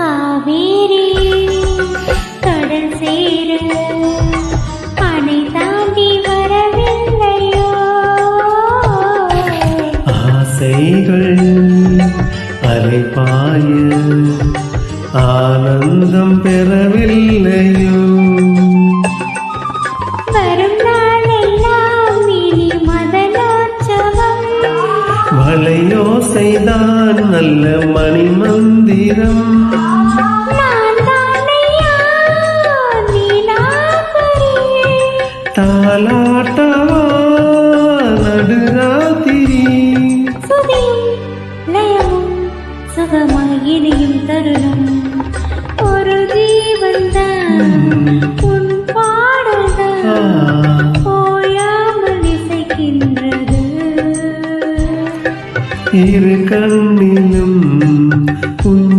காவேரி கடல் சேர அணை தாண்டி வரவில்லையோ ஆசைகள் அலைபாய ஆனந்தம் பெறவில்லையோ வரும் நாளெல்லாம் இனி மதனோற்சவம் வளையோசைதான் நல்ல மணி மந்திரம் தாலா